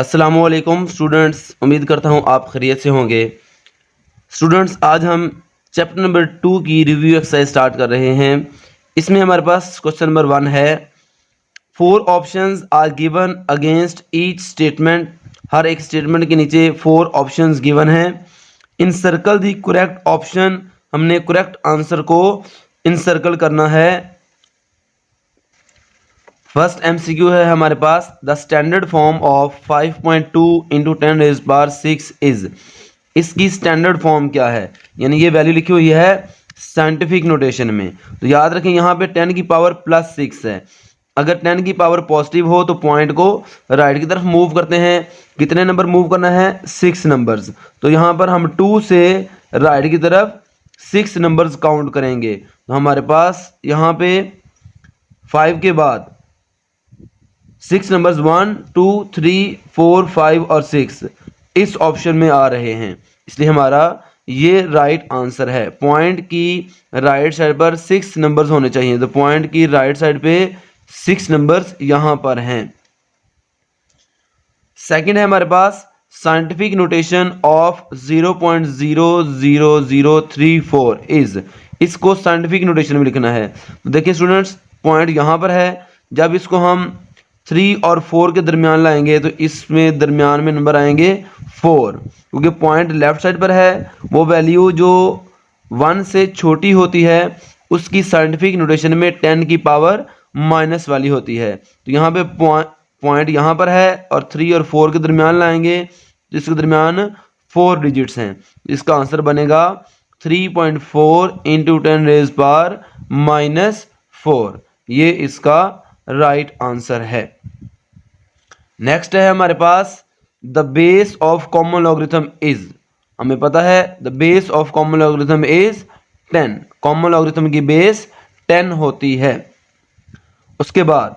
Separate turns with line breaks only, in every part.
अस्सलामुअलैकुम स्टूडेंट्स, उम्मीद करता हूँ आप खैरियत से होंगे। स्टूडेंट्स, आज हम चैप्टर नंबर 2 की रिव्यू एक्सरसाइज स्टार्ट कर रहे हैं। इसमें हमारे पास क्वेश्चन नंबर 1 है, 4 options are given against each statement. हर एक स्टेटमेंट के नीचे 4 ऑप्शंस गिवन हैं। Encircle the correct option, हमने करेक्ट आंसर को इनसर्कल करना है। फर्स्ट एमसीक्यू है हमारे पास, the standard form of 5.2 into 10⁻6 is. इसकी स्टैंडर्ड फॉर्म क्या है, यानी ये वैल्यू लिखी हुई है साइंटिफिक नोटेशन में। तो याद रखें यहाँ पे 10 की पावर +6 है। अगर 10 की पावर पॉजिटिव हो तो पॉइंट को राइट की तरफ मूव करते हैं। कितने नंबर मूव करना है? 6 नंबर्स। तो यहाँ पर हम 2 से राइट की तरफ 6 नंबर्स काउंट करेंगे। तो हमारे पास यहाँ पे 5 के बाद 6 नंबर्स 1, 2, 3, 4, 5 और 6 इस ऑप्शन में आ रहे हैं, इसलिए हमारा ये राइट आंसर है। पॉइंट की राइट साइड पर 6 नंबर्स होने चाहिए, तो पॉइंट की राइट साइड पे 6 नंबर्स यहां पर हैं। सेकंड है हमारे पास साइंटिफिक नोटेशन ऑफ 0.00034 इज। इसको साइंटिफिक नोटेशन में लिखना है। तो देखिए स्टूडेंट्स, पॉइंट यहां पर है। जब इसको हम 3 और 4 के दरमियान लाएंगे तो इसमें दरमियान में नंबर आएंगे 4, क्योंकि पॉइंट लेफ्ट साइड पर है। वो वैल्यू जो 1 से छोटी होती है उसकी साइंटिफिक नोटेशन में 10 की पावर माइनस वाली होती है। तो यहाँ पे पॉइंट यहाँ पर है और 3 और 4 के दरमियान लाएंगे तो इसके दरमियान 4 डिजिट्स हैं। इसका आंसर बनेगा 3.4 इंटू 10⁻⁻4। ये इसका राइट आंसर है। नेक्स्ट है हमारे पास the base of common logarithm is. हमें पता है the base of common logarithm is 10। Common logarithm की बेस 10 होती है। उसके बाद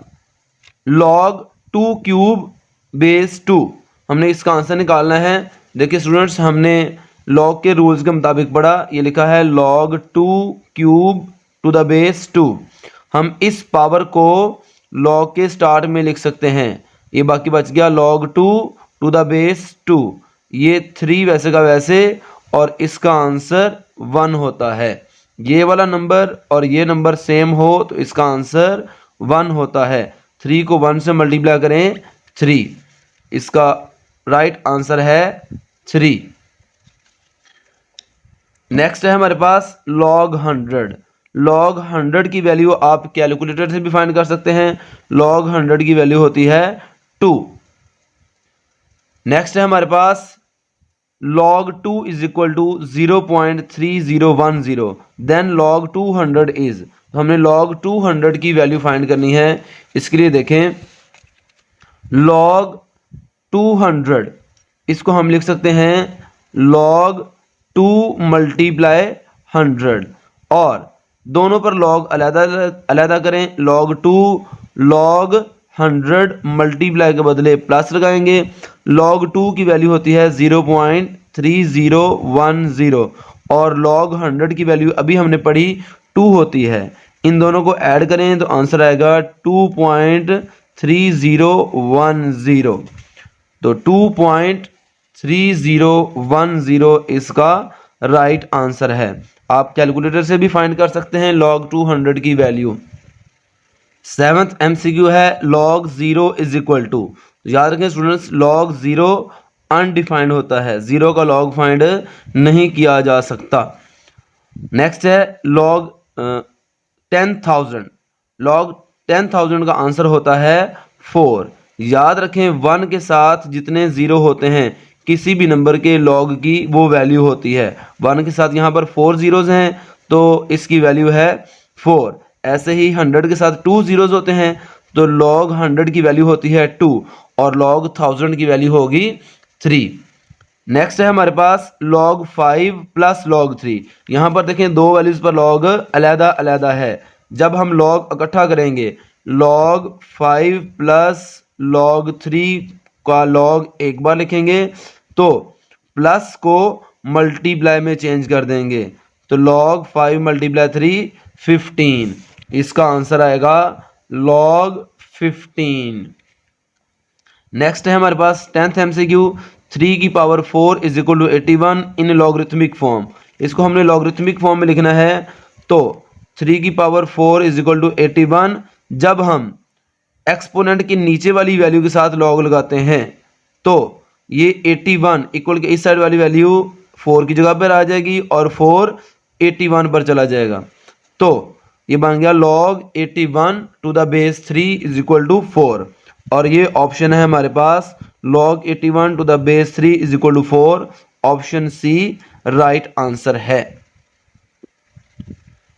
log 2 क्यूब बेस 2, हमने इसका आंसर निकालना है। देखिए स्टूडेंट्स, हमने log के रूल्स के मुताबिक पढ़ा। ये लिखा है log 2 cube two the base 2। हम इस पावर को log के स्टार्ट में लिख सकते हैं। ये बाकी बच गया log 2 टू द बेस 2। ये 3 वैसे का वैसे, और इसका आंसर 1 होता है। ये वाला नंबर और ये नंबर सेम हो तो इसका आंसर 1 होता है। 3 को 1 से मल्टीप्लाई करें 3, इसका राइट आंसर है 3। नेक्स्ट है हमारे पास log 100। log 100 की वैल्यू आप कैलकुलेटर से भी फाइंड कर सकते हैं। log 100 की वैल्यू होती है 2। नेक्स्ट है हमारे पास log 2 is equal to 0.3010, then log 200 is. तो हमने log 200 की वैल्यू फाइंड करनी है। इसके लिए देखें log 200, इसको हम लिख सकते हैं log 2 मल्टीप्लाई 100, और दोनों पर log अलग करें। log 2 log 100 मल्टीप्लाई के बदले प्लस लगाएंगे। log 2 की वैल्यू होती है 0.3010, और log 100 की वैल्यू अभी हमने पढ़ी 2 होती है। इन दोनों को ऐड करें तो आंसर आएगा 2.3010। तो 2.3010 इसका राइट आंसर है। आप कैलकुलेटर से भी फाइंड कर सकते हैं log 200 की वैल्यू। 7th एमसीक्यू है log 0 इज इक्वल टू। याद रखें स्टूडेंट्स, log 0 अनडिफाइंड होता है, 0 का log फाइंड नहीं किया जा सकता। नेक्स्ट है log 10,000। log 10,000 का आंसर होता है 4। याद रखें 1 के साथ जितने 0 होते हैं किसी भी नंबर के log की वो वैल्यू होती है। 1 के साथ यहाँ पर 4 zeros हैं तो इसकी वैल्यू है 4। ऐसे ही 100 के साथ 2 zeros होते हैं तो log 100 की वैल्यू होती है 2, और log 1000 की वैल्यू होगी 3। नेक्स्ट है हमारे पास log 5 प्लस log 3। यहाँ पर देखें दो वैल्यूज पर log अलहदा अलहदा है। जब हम log इकट्ठा करेंगे, log 5 प्लस log 3 का log एक बार लिखेंगे तो प्लस को मल्टीप्लाई में चेंज कर देंगे। तो log 5 मल्टीप्लाई 3 15, इसका आंसर आएगा log 15। नेक्स्ट है हमारे पास 10th MCQ, 3 की पावर 4 इज इक्वल टू 81 इन लॉगरिथमिक फॉर्म। इसको हमने लॉगरिथमिक फॉर्म में लिखना है। तो 3 की पावर 4 इज इक्वल टू 81 जब हम एक्सपोनेंट की नीचे वाली वैल्यू के साथ लॉग लगाते हैं तो ये 81 इक्वल के इस साइड वाली वैल्यू 4 की जगह पर आ जाएगी और 4 81 पर चला जाएगा। तो ये बन गया log 81 to the base 3 is equal to 4 और ये ऑप्शन है हमारे पास log 81 to the base 3 is equal to 4। Option C right answer है।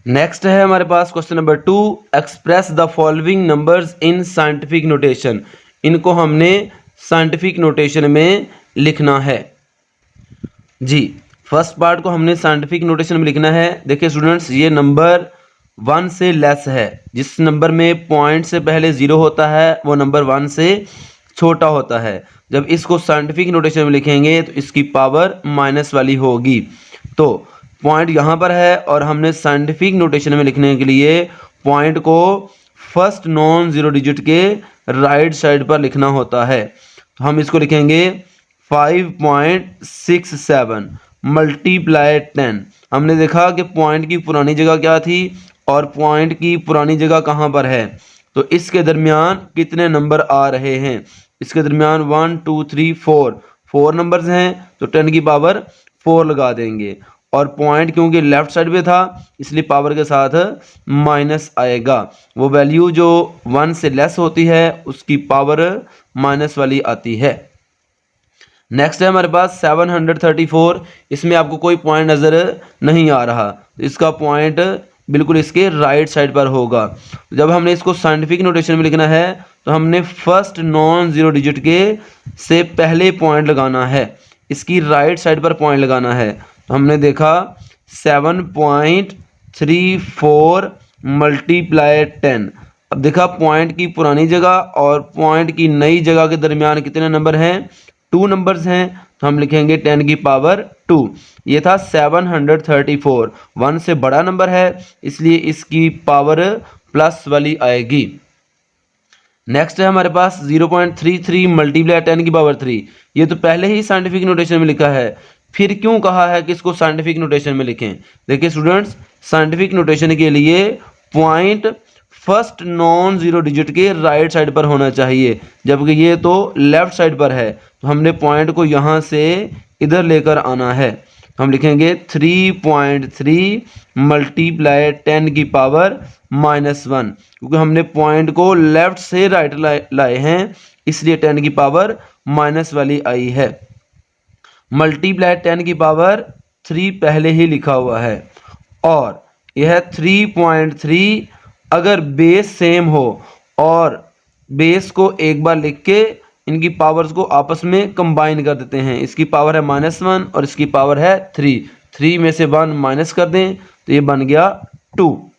नेक्स्ट है हमारे पास question number 2, express the following numbers in scientific notation. इनको हमने साइंटिफिक नोटेशन में लिखना है जी। फर्स्ट पार्ट को हमने साइंटिफिक नोटेशन में लिखना है। देखिए स्टूडेंट्स, ये नंबर 1 से लेस है। जिस नंबर में पॉइंट से पहले 0 होता है वो नंबर 1 से छोटा होता है। जब इसको साइंटिफिक नोटेशन में लिखेंगे तो इसकी पावर माइनस वाली होगी। तो पॉइंट यहाँ पर है और हमने साइंटिफिक नोटेशन में लिखने के लिए पॉइंट को फर्स्ट नॉन जीरो डिजिट के राइट साइड पर लिखना होता है। तो हम इसको लिखेंगे 5.67 मल्टीप्लाई 10। हमने देखा कि पॉइंट की पुरानी जगह क्या थी और पॉइंट की पुरानी जगह कहाँ पर है। तो इसके दरमियान कितने नंबर आ रहे हैं, इसके दरमियान 1 2 3 4 नंबर्स हैं। तो 10 की पावर 4 लगा देंगे और पॉइंट क्योंकि लेफ्ट साइड पे था इसलिए पावर के साथ माइनस आएगा। वो वैल्यू जो 1 से लेस होती है उसकी पावर माइनस वाली आती है। नेक्स्ट है हमारे पास 734। इसमें आपको कोई पॉइंट नज़र नहीं आ रहा, तो इसका पॉइंट बिल्कुल इसके राइट साइड पर होगा। जब हमने इसको साइंटिफिक नोटेशन में लिखना है तो हमने फर्स्ट नॉन जीरो डिजिट के से पहले पॉइंट लगाना है, इसकी राइट साइड पर पॉइंट लगाना है। तो हमने देखा 7.34 मल्टीप्लाई 10। अब देखा पॉइंट की पुरानी जगह और पॉइंट की नई जगह के दरमियान कितने नंबर हैं, 2 नंबर्स हैं। तो हम लिखेंगे 10 की पावर 2। ये था 734, 1 से बड़ा नंबर है इसलिए इसकी पावर प्लस वाली आएगी। नेक्स्ट है हमारे पास 0.33 मल्टीप्लाई 10 की पावर 3। ये तो पहले ही साइंटिफिक नोटेशन में लिखा है, फिर क्यों कहा है कि इसको साइंटिफिक नोटेशन में लिखें। देखिए स्टूडेंट्स, साइंटिफिक नोटेशन के लिए point first non zero digit के राइट साइड पर होना चाहिए, जबकि ये तो लेफ्ट साइड पर है। तो हमने पॉइंट को यहाँ से इधर लेकर आना है। तो हम लिखेंगे 3.3 मल्टीप्लाई 10 की पावर -1, क्योंकि हमने पॉइंट को लेफ्ट से राइट लाए हैं इसलिए 10 की पावर माइनस वाली आई है। मल्टीप्लाई 10 की पावर 3 पहले ही लिखा हुआ है और यह 3.3 अगर बेस सेम हो और बेस को एक बार लिख के इनकी पावर्स को आपस में कंबाइन कर देते हैं। इसकी पावर है -1 और इसकी पावर है 3 में से 1 माइनस कर दें तो ये बन गया 2।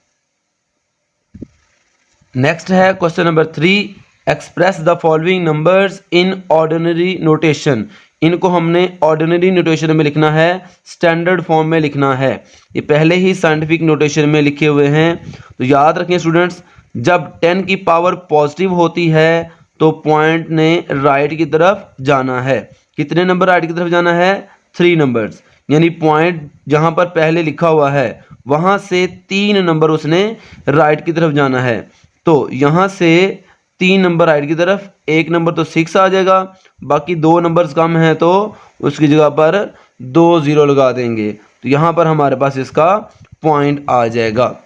नेक्स्ट है question number 3, express the following numbers in ordinary notation. इनको हमने ऑर्डिनरी नोटेशन में लिखना है, स्टैंडर्ड फॉर्म में लिखना है। ये पहले ही साइंटिफिक नोटेशन में लिखे हुए हैं। तो याद रखें स्टूडेंट्स, जब 10 की पावर पॉजिटिव होती है तो पॉइंट ने राइट की तरफ जाना है। कितने नंबर राइट की तरफ जाना है, 3 नंबर्स। यानी पॉइंट जहां पर पहले लिखा हुआ है वहां से 3 नंबर उसने राइट की तरफ जाना है। तो यहां से 3 नंबर राइट की तरफ, 1 नंबर तो 6 आ जाएगा, बाकी 2 नंबर्स कम हैं तो उसकी जगह पर 2 0 लगा देंगे। तो यहाँ पर हमारे पास इसका पॉइंट आ जाएगा।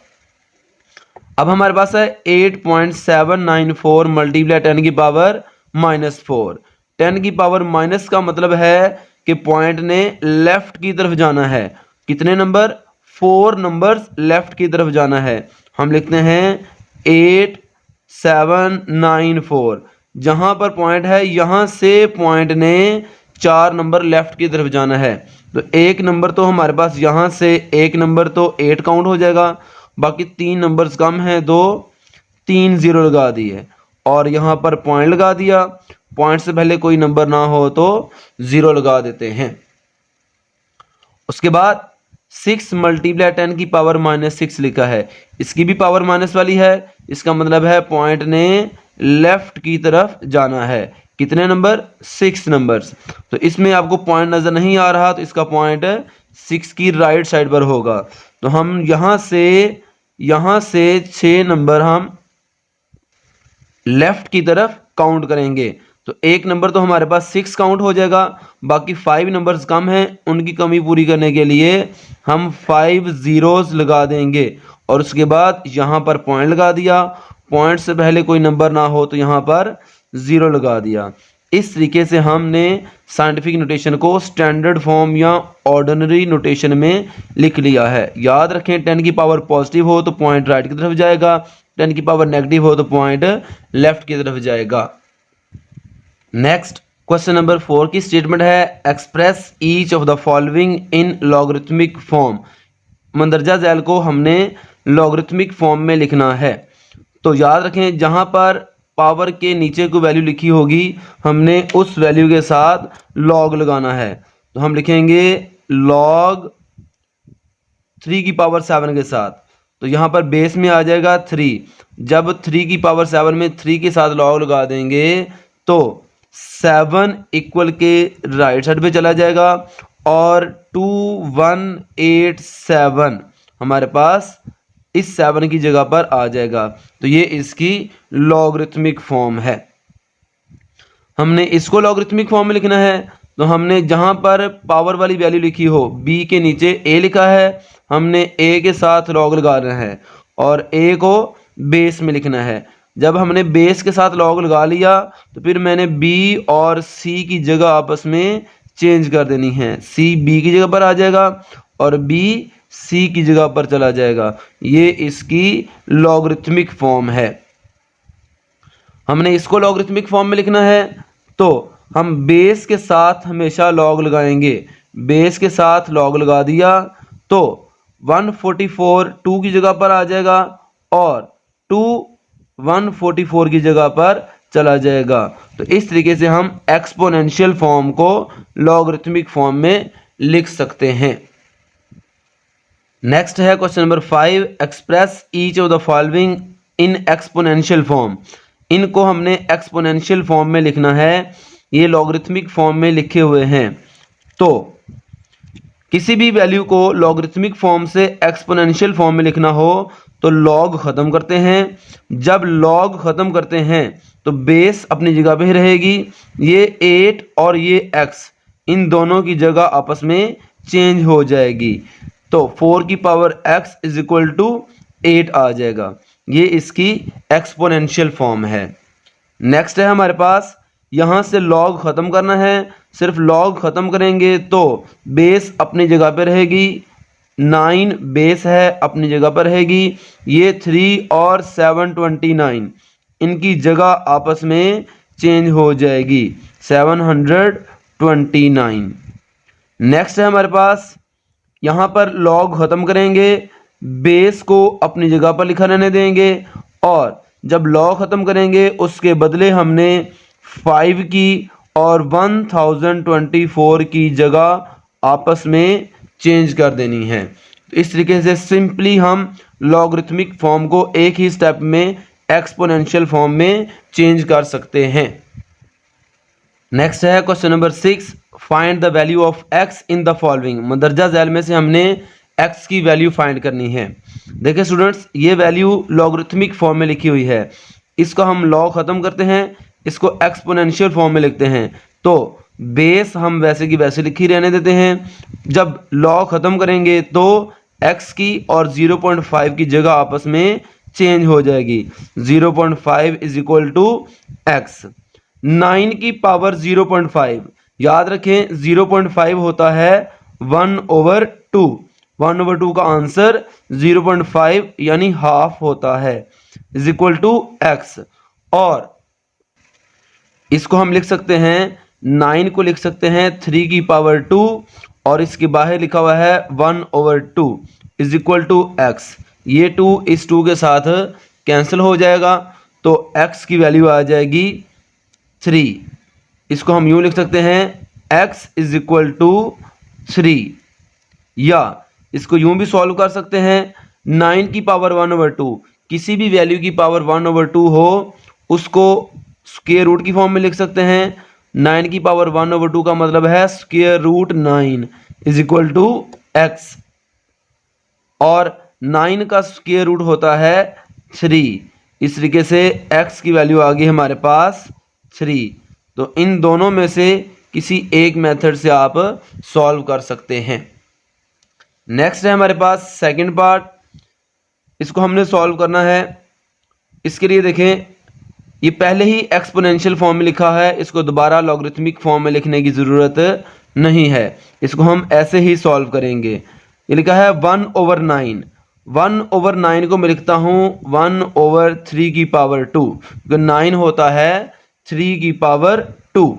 अब हमारे पास है 8.794 मल्टीप्लाई 10 की पावर -4। 10 की पावर माइनस का मतलब है कि पॉइंट ने लेफ्ट की तरफ जाना है। कितने नंबर, 4 नंबर्स लेफ्ट की तरफ जाना है। हम लिखते हैं 8.794। जहां पर पॉइंट है यहां से पॉइंट ने 4 नंबर लेफ्ट की तरफ जाना है। तो 1 नंबर तो हमारे पास यहां से 1 नंबर तो 8 काउंट हो जाएगा, बाकी 3 नंबर्स कम हैं, 2 3 0 लगा दिए और यहां पर पॉइंट लगा दिया। पॉइंट से पहले कोई नंबर ना हो तो 0 लगा देते हैं। उसके बाद 6 मल्टीप्लाई 10 की पावर -6 लिखा है, इसकी भी पावर माइनस वाली है। इसका मतलब है पॉइंट ने लेफ्ट की तरफ जाना है। कितने नंबर, 6 नंबर्स। तो इसमें आपको पॉइंट नज़र नहीं आ रहा तो इसका पॉइंट 6 की राइट साइड पर होगा। तो हम यहाँ से 6 नंबर हम लेफ्ट की तरफ काउंट करेंगे। तो एक नंबर तो हमारे पास 6 काउंट हो जाएगा, बाकी 5 नंबर्स कम हैं, उनकी कमी पूरी करने के लिए हम 5 जीरोस लगा देंगे और उसके बाद यहाँ पर पॉइंट लगा दिया। पॉइंट से पहले कोई नंबर ना हो तो यहाँ पर 0 लगा दिया। इस तरीके से हमने साइंटिफिक नोटेशन को स्टैंडर्ड फॉर्म या ऑर्डिनरी नोटेशन में लिख लिया है। याद रखें 10 की पावर पॉजिटिव हो तो पॉइंट राइट की तरफ जाएगा, 10 की पावर नेगेटिव हो तो पॉइंट लेफ्ट की तरफ जाएगा। नेक्स्ट क्वेश्चन नंबर 4 की स्टेटमेंट है express each of the following in logarithmic form. मंदरजा झैल को हमने लॉगरिथमिक फॉर्म में लिखना है। तो याद रखें जहां पर पावर के नीचे कोई वैल्यू लिखी होगी हमने उस वैल्यू के साथ लॉग लगाना है। तो हम लिखेंगे लॉग 3 की पावर 7 के साथ। तो यहाँ पर बेस में आ जाएगा 3। जब 3 की पावर 7 में 3 के साथ लॉग लगा देंगे तो 7 इक्वल के राइट साइड पे चला जाएगा और 2187 हमारे पास इस 7 की जगह पर आ जाएगा। तो ये इसकी लॉगरिथमिक फॉर्म है। हमने इसको लॉगरिथमिक फॉर्म में लिखना है। तो हमने जहां पर पावर वाली वैल्यू लिखी हो b के नीचे a लिखा है, हमने a के साथ लॉग लगाना है और a को बेस में लिखना है। जब हमने बेस के साथ लॉग लगा लिया तो फिर मैंने b और c की जगह आपस में चेंज कर देनी है। c b की जगह पर आ जाएगा और b c की जगह पर चला जाएगा। ये इसकी लॉगरिथमिक फॉर्म है। हमने इसको लॉगरिथमिक फॉर्म में लिखना है तो हम बेस के साथ हमेशा लॉग लगाएंगे। बेस के साथ लॉग लगा दिया तो 144 2 की जगह पर आ जाएगा और 2 144 की जगह पर चला जाएगा। तो इस तरीके से हम एक्सपोनेंशियल फॉर्म को लॉगरिथमिक फॉर्म में लिख सकते हैं। नेक्स्ट है question number 5 express each of the following in exponential form. इनको हमने एक्सपोनेंशियल फॉर्म में लिखना है। ये लॉगरिथमिक फॉर्म में लिखे हुए हैं। तो किसी भी वैल्यू को लॉगरिथमिक फॉर्म से एक्सपोनेंशियल फॉर्म में लिखना हो तो लॉग खत्म करते हैं। जब लॉग खत्म करते हैं तो बेस अपनी जगह पे ही रहेगी। ये 8 और ये x इन दोनों की जगह आपस में चेंज हो जाएगी। तो 4 की power x is equal to 8 आ जाएगा। ये इसकी एक्सपोनेंशियल फॉर्म है। नेक्स्ट है हमारे पास यहाँ से लॉग ख़त्म करना है। सिर्फ लॉग ख़त्म करेंगे तो बेस अपनी जगह पर रहेगी। 9 बेस है अपनी जगह पर रहेगी। ये 3 और 729 इनकी जगह आपस में चेंज हो जाएगी 729। नेक्स्ट है हमारे पास यहाँ पर लॉग ख़त्म करेंगे, बेस को अपनी जगह पर लिखा रहने देंगे और जब लॉग ख़त्म करेंगे उसके बदले हमने 5 की और 1024 की जगह आपस में चेंज कर देनी है। तो इस तरीके से सिंपली हम लॉगरिथमिक फॉर्म को एक ही स्टेप में एक्सपोनेंशियल फॉर्म में चेंज कर सकते हैं। नेक्स्ट है question number 6 find the value of x in the following. मंदरजा झैल में से हमने x की वैल्यू फाइंड करनी है। देखिए स्टूडेंट्स, ये वैल्यू लॉगरिथमिक फॉर्म में लिखी हुई है। इसको हम लॉग ख़त्म करते हैं, इसको एक्सपोनेंशियल फॉर्म में लिखते हैं। तो बेस हम वैसे की वैसे लिखी रहने देते हैं। जब लॉग ख़त्म करेंगे तो x की और 0.5 की जगह आपस में चेंज हो जाएगी। 0.5 इज इक्वल टू x। 9 की पावर 0.5 याद रखें 0.5 होता है 1/2। 1/2 का आंसर 0.5 यानी हाफ होता है इज इक्वल टू x। और इसको हम लिख सकते हैं 9 को लिख सकते हैं 3 की पावर 2 और इसके बाहर लिखा हुआ है 1/2 इज इक्वल टू x। ये 2 इस 2 के साथ कैंसिल हो जाएगा तो x की वैल्यू आ जाएगी 3। इसको हम यूं लिख सकते हैं x इज इक्वल टू 3 या इसको यूं भी सॉल्व कर सकते हैं 9 की पावर 1/2। किसी भी वैल्यू की पावर 1/2 हो उसको स्क्वायर रूट की फॉर्म में लिख सकते हैं। 9 की पावर 1/2 का मतलब है square root 9 is equal to x, और 9 का स्क्वायर रूट होता है 3। इस तरीके से x की वैल्यू आ गई हमारे पास 3। तो इन दोनों में से किसी एक मेथड से आप सॉल्व कर सकते हैं। नेक्स्ट है हमारे पास सेकंड पार्ट, इसको हमने सॉल्व करना है। इसके लिए देखें, ये पहले ही एक्सपोनेंशियल फॉर्म में लिखा है, इसको दोबारा लॉगरिथमिक फॉर्म में लिखने की ज़रूरत नहीं है, इसको हम ऐसे ही सॉल्व करेंगे। ये लिखा है 1/9। 1/9 को मैं लिखता हूँ 1/3 की पावर 2, क्योंकि 9 होता है 3 की पावर 2,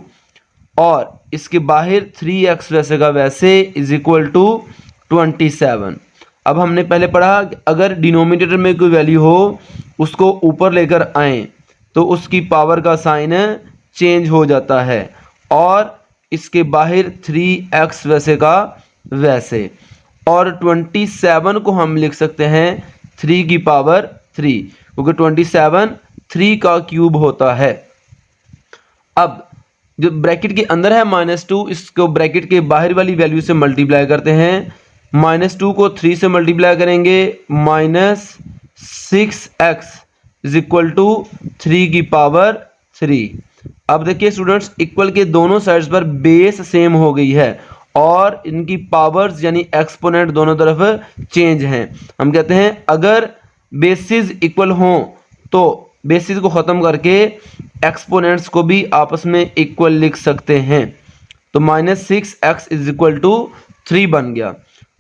और इसके बाहर 3x वैसे का वैसे इज इक्वल टू 27। अब हमने पहले पढ़ा कि अगर डिनोमिनेटर में कोई वैल्यू हो उसको ऊपर लेकर आए तो उसकी पावर का साइन चेंज हो जाता है, और इसके बाहर 3x वैसे का वैसे, और 27 को हम लिख सकते हैं 3 की पावर 3, क्योंकि 27 3 का क्यूब होता है। अब जो ब्रैकेट के अंदर है -2, इसको ब्रैकेट के बाहर वाली वैल्यू से मल्टीप्लाई करते हैं। -2 को 3 से मल्टीप्लाई करेंगे, -6x इज इक्वल टू 3 की पावर 3। अब देखिए स्टूडेंट्स, इक्वल के दोनों साइड्स पर बेस सेम हो गई है और इनकी पावर्स यानी एक्सपोनेंट दोनों तरफ चेंज हैं। हम कहते हैं अगर बेसिस इक्वल हों तो बेसिस को ख़त्म करके एक्सपोनेंट्स को भी आपस में इक्वल लिख सकते हैं। तो -6x इज इक्वल टू 3 बन गया।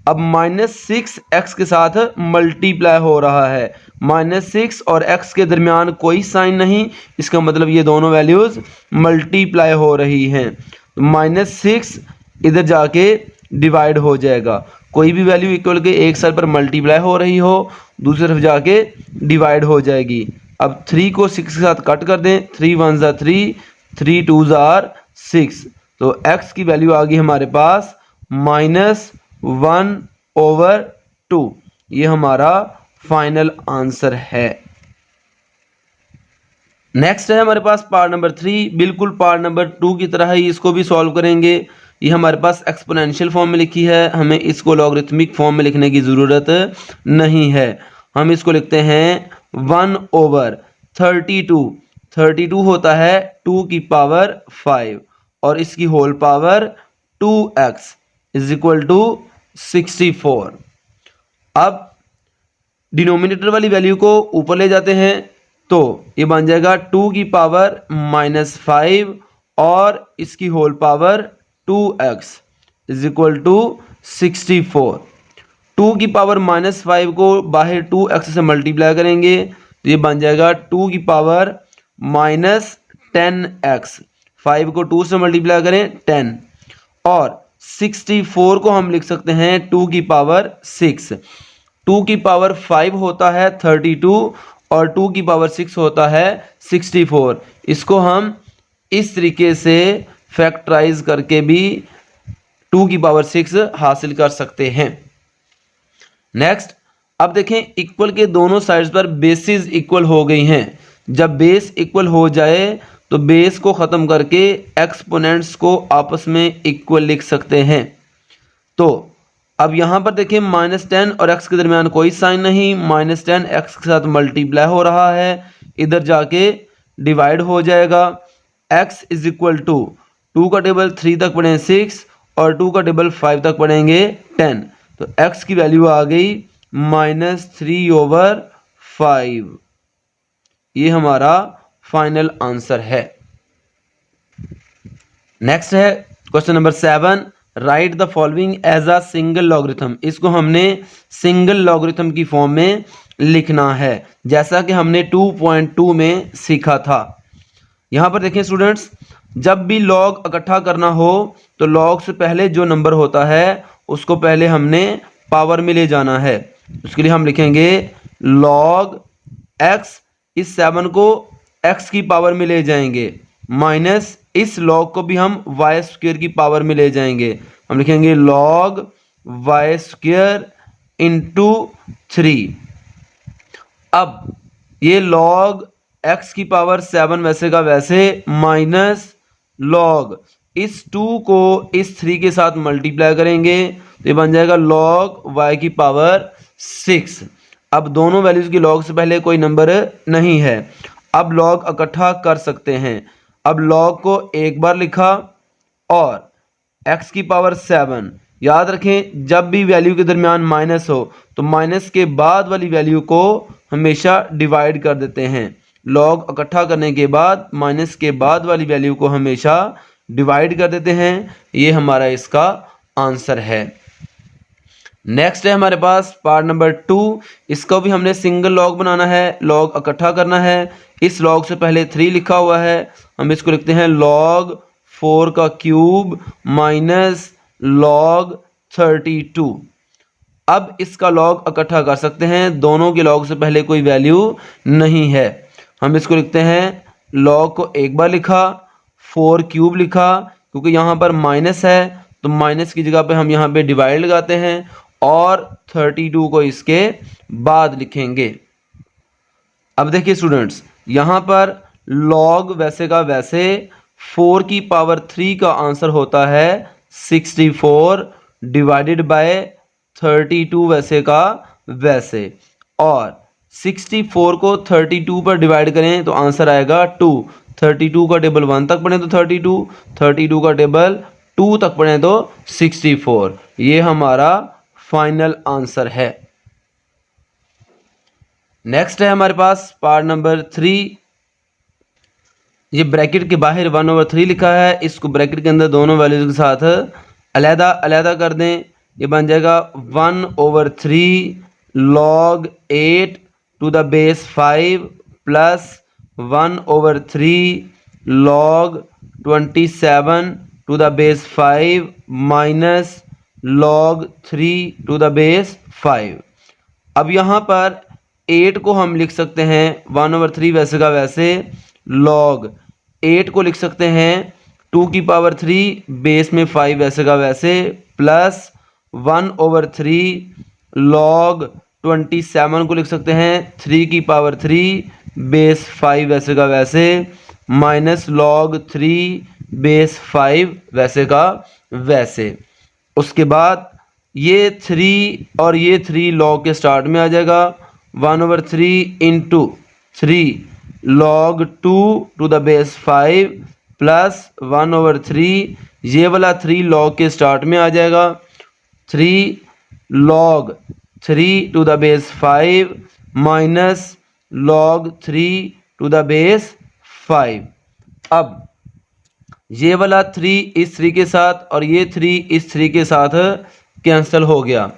अब -6x के साथ मल्टीप्लाई हो रहा है, -6 और x के दरमियान कोई साइन नहीं, इसका मतलब ये दोनों वैल्यूज़ मल्टीप्लाई हो रही हैं। तो -6 इधर जाके डिवाइड हो जाएगा, कोई भी वैल्यू इक्वल के एक साइड पर मल्टीप्लाई हो रही हो दूसरी तरफ जाके डिवाइड हो जाएगी। अब 3 को 6 के साथ कट कर दें, 3 1 ज़ा 3, 3 2 ज़ा 6, तो x की वैल्यू आ गई हमारे पास -1/2। ये हमारा फाइनल आंसर है। नेक्स्ट है हमारे पास पार्ट नंबर 3, बिल्कुल पार्ट नंबर 2 की तरह ही इसको भी सॉल्व करेंगे। ये हमारे पास एक्सपोनेंशियल फॉर्म में लिखी है, हमें इसको लॉगरिथमिक फॉर्म में लिखने की ज़रूरत नहीं है। हम इसको लिखते हैं 1/32। 32 होता है 2 की पावर 5 और इसकी whole power 2x is equal to 64। अब डिनोमिनेटर वाली वैल्यू को ऊपर ले जाते हैं तो ये बन जाएगा 2 की पावर -5 और इसकी whole power 2x is equal to 64। 2 की पावर -5 को बाहर 2x से मल्टीप्लाई करेंगे तो ये बन जाएगा 2 की पावर -10x। 5 को 2 से मल्टीप्लाई करें 10, और 64 को हम लिख सकते हैं 2 की पावर 6। 2 की पावर 5 होता है 32 और 2 की पावर 6 होता है 64। इसको हम इस तरीके से फैक्टराइज करके भी 2 की पावर 6 हासिल कर सकते हैं। नेक्स्ट, अब देखें इक्वल के दोनों साइड्स पर बेसिस इक्वल हो गई हैं। जब बेस इक्वल हो जाए तो बेस को ख़त्म करके एक्सपोनेंट्स को आपस में इक्वल लिख सकते हैं। तो अब यहाँ पर देखिए -10 और x के दरमियान कोई साइन नहीं, -10 x के साथ मल्टीप्लाई हो रहा है, इधर जाके डिवाइड हो जाएगा। x इज इक्वल टू 2 का टेबल 3 तक पढ़ें 6 और 2 का टेबल 5 तक पढ़ेंगे 10, तो x की वैल्यू आ गई -3/5। ये हमारा फाइनल आंसर है। नेक्स्ट है question number 7, write the following as a single logarithm. इसको हमने सिंगल लॉगरिथम की फॉर्म में लिखना है, जैसा कि हमने 2.2 में सीखा था। यहाँ पर देखें स्टूडेंट्स, जब भी लॉग इकट्ठा करना हो तो लॉग से पहले जो नंबर होता है उसको पहले हमने पावर में ले जाना है। उसके लिए हम लिखेंगे log x, इस 7 को x की पावर में ले जाएंगे, माइनस इस log को भी हम y स्क्वायर की पावर में ले जाएंगे। हम लिखेंगे log y स्क्वायर इंटू 3। अब ये log x की पावर 7 वैसे का वैसे माइनस लॉग इस 2 को इस 3 के साथ मल्टीप्लाई करेंगे तो ये बन जाएगा लॉग y की पावर 6। अब दोनों वैल्यूज की लॉग से पहले कोई नंबर नहीं है, अब लॉग इकट्ठा कर सकते हैं। अब लॉग को एक बार लिखा और x की पावर 7, याद रखें जब भी वैल्यू के दरमियान माइनस हो तो माइनस के बाद वाली वैल्यू को हमेशा डिवाइड कर देते हैं। लॉग इकट्ठा करने के बाद माइनस के बाद वाली वैल्यू को हमेशा डिवाइड कर देते हैं। ये हमारा इसका आंसर है। नेक्स्ट है हमारे पास पार्ट नंबर 2। इसको भी हमने सिंगल लॉग बनाना है, लॉग इकट्ठा करना है। इस लॉग से पहले 3 लिखा हुआ है, हम इसको लिखते हैं लॉग 4 का क्यूब माइनस लॉग 32। अब इसका लॉग इकट्ठा कर सकते हैं, दोनों के लॉग से पहले कोई वैल्यू नहीं है। हम इसको लिखते हैं लॉग को एक बार लिखा, 4 क्यूब लिखा, क्योंकि यहाँ पर माइनस है तो माइनस की जगह पे हम यहाँ पे डिवाइड लगाते हैं और 32 को इसके बाद लिखेंगे। अब देखिए स्टूडेंट्स, यहाँ पर लॉग वैसे का वैसे 4 की पावर 3 का आंसर होता है 64 डिवाइडेड बाय 32 वैसे का वैसे, और 64 को 32 पर डिवाइड करें तो आंसर आएगा 2। 32 का टेबल 1 तक पढ़ें तो 32, 32 का टेबल 2 तक पढ़ें तो 64। ये हमारा फाइनल आंसर है। नेक्स्ट है हमारे पास पार्ट नंबर 3। ये ब्रैकेट के बाहर 1/3 लिखा है, इसको ब्रैकेट के अंदर दोनों वैल्यूज के साथ अलहदा अलहदा कर दें। ये बन जाएगा 1/3 log 8 to the base 5 plus 1/3 log 27 to the base 5 minus log 3 to the base 5। अब यहाँ पर 8 को हम लिख सकते हैं 1/3 वैसे का वैसे, log 8 को लिख सकते हैं 2 की पावर 3 बेस में 5 वैसे का वैसे, प्लस 1/3 log 27 को लिख सकते हैं 3 की पावर 3 बेस 5 वैसे का वैसे, माइनस log 3 बेस 5 वैसे का वैसे। उसके बाद ये 3 और ये 3 log के स्टार्ट में आ जाएगा, 1/3 into 3 log 2 to the base 5 plus 1/3, ये वाला 3 log के स्टार्ट में आ जाएगा, 3 log 3 to the base 5 minus log 3 to the base 5। अब ये वाला 3 इस 3 के साथ और ये 3 इस 3 के साथ कैंसिल हो गया,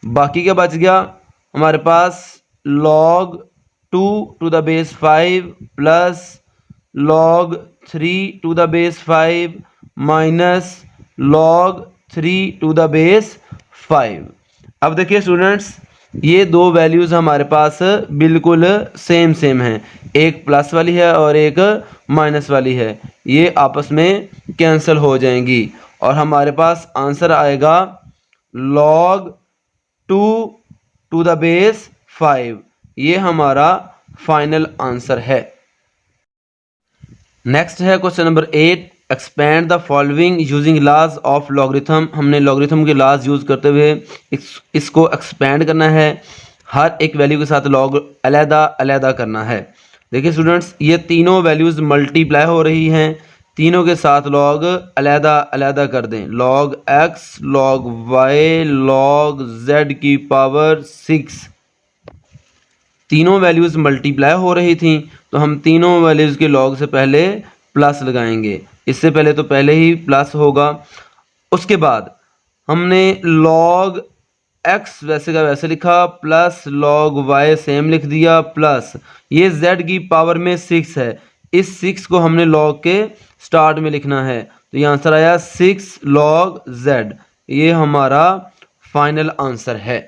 बाकी क्या बच गया हमारे पास log 2 to the base 5 plus log 3 to the base 5 minus log 3 to the base 5। अब देखिए स्टूडेंट्स, ये दो वैल्यूज़ हमारे पास बिल्कुल सेम हैं, एक प्लस वाली है और एक माइनस वाली है, ये आपस में कैंसिल हो जाएंगी और हमारे पास आंसर आएगा log 2 टू द बेस 5। ये हमारा फाइनल आंसर है। नेक्स्ट है question number 8, expand the following using laws of logarithm. हमने लॉगरिथम के लॉज यूज़ करते हुए इसको एक्सपेंड करना है, हर एक वैल्यू के साथ लॉग अलहदा अलहदा करना है। देखिए स्टूडेंट्स, ये तीनों वैल्यूज़ मल्टीप्लाई हो रही हैं, तीनों के साथ लॉग अलहदा अलहदा कर दें, log x log y log z की पावर 6। तीनों वैल्यूज़ मल्टीप्लाई हो रही थी तो हम तीनों वैल्यूज़ के लॉग से पहले प्लस लगाएंगे, इससे पहले तो पहले ही प्लस होगा। उसके बाद हमने log x वैसे का वैसे लिखा, प्लस log y सेम लिख दिया, प्लस ये z की पावर में 6 है, इस 6 को हमने log के स्टार्ट में लिखना है, तो ये आंसर आया 6 log z। ये हमारा फाइनल आंसर है।